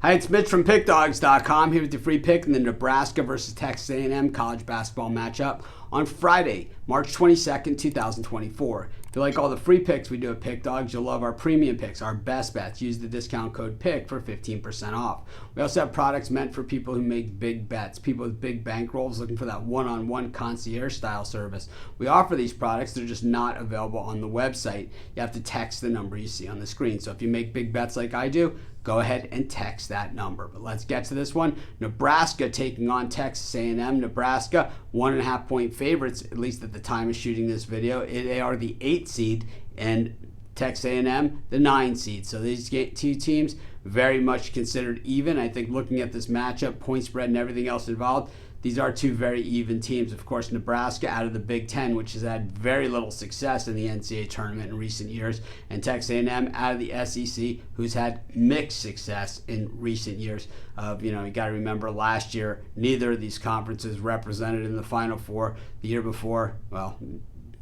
Hi, it's Mitch from Pickdawgz.com here with your free pick in the Nebraska versus Texas A&M college basketball matchup on Friday, March 22nd, 2024. If you like all the free picks we do at Pickdawgz, you'll love our premium picks, our best bets. Use the discount code PICK for 15% off. We also have products meant for people who make big bets, people with big bankrolls looking for that one-on-one concierge style service. We offer these products, they're just not available on the website. You have to text the number you see on the screen. So if you make big bets like I do, go ahead and text that number. But let's get to this one. Nebraska taking on Texas A&M. Nebraska, 1.5 point favorites, at least at the time of shooting this video. They are the 8 seed and Texas A&M, the 9 seed. So these two teams very much considered even. I think looking at this matchup, point spread and everything else involved, these are two very even teams. Of course, Nebraska out of the Big Ten, which has had very little success in the NCAA tournament in recent years, and Texas A&M out of the SEC, who's had mixed success in recent years. You got to remember last year, neither of these conferences represented in the Final Four. The year before, well,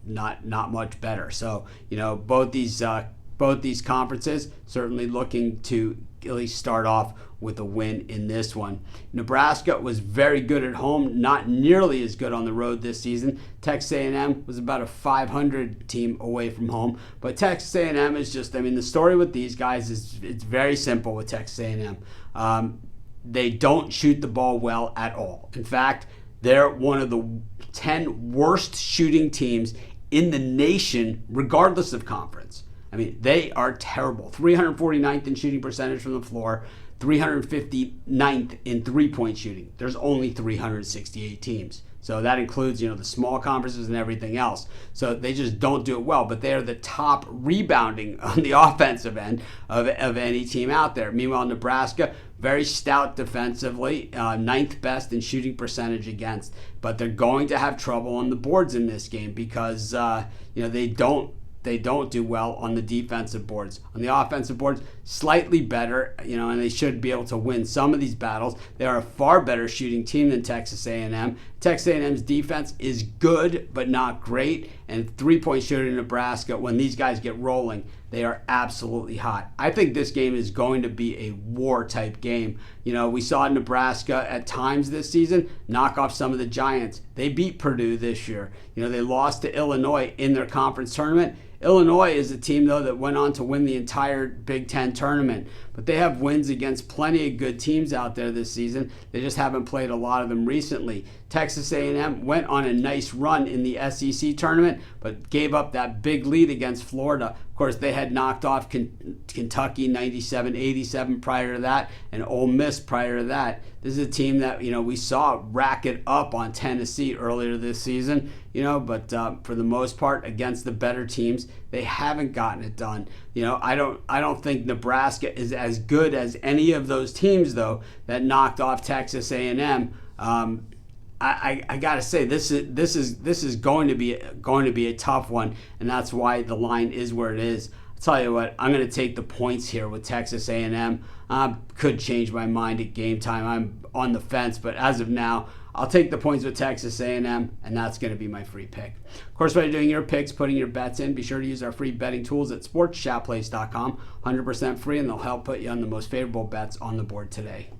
not much better. So, both these conferences certainly looking to at least start off with a win in this one. Nebraska was very good at home, not nearly as good on the road this season. Texas A&M was about a 500 team away from home, but Texas A&M is just, the story with these guys is it's very simple with Texas A&M. They don't shoot the ball well at all. In fact, they're one of the 10 worst shooting teams in the nation, regardless of conference. They are terrible. 349th in shooting percentage from the floor, 359th in three-point shooting. There's only 368 teams. So that includes, the small conferences and everything else. So they just don't do it well, but they are the top rebounding on the offensive end of any team out there. Meanwhile, Nebraska, very stout defensively, 9th best in shooting percentage against, but they're going to have trouble on the boards in this game because, they don't do well on the defensive boards. On the offensive boards, slightly better, and they should be able to win some of these battles. They are a far better shooting team than Texas A&M. Texas A&M's defense is good, but not great. And three-point shooting in Nebraska, when these guys get rolling, they are absolutely hot. I think this game is going to be a war-type game. We saw Nebraska at times this season knock off some of the Giants. They beat Purdue this year. They lost to Illinois in their conference tournament. Illinois is a team, though, that went on to win the entire Big Ten tournament. But they have wins against plenty of good teams out there this season. They just haven't played a lot of them recently. Texas A&M went on a nice run in the SEC tournament, but gave up that big lead against Florida. Of course, they had knocked off Kentucky 97-87 prior to that, and Ole Miss prior to that. This is a team that, we saw rack it up on Tennessee earlier this season, but for the most part, against the better teams, they haven't gotten it done. I don't think Nebraska is as good as any of those teams, though, that knocked off Texas A&M. I gotta say this is going to be a tough one, and that's why the line is where it is. I'll tell you what, I'm going to take the points here with Texas A&M. Could change my mind at game time. I'm on the fence, but as of now, I'll take the points with Texas A&M, and that's going to be my free pick. Of course, while you're doing your picks, putting your bets in, be sure to use our free betting tools at sportschatplace.com. 100% free, and they'll help put you on the most favorable bets on the board today.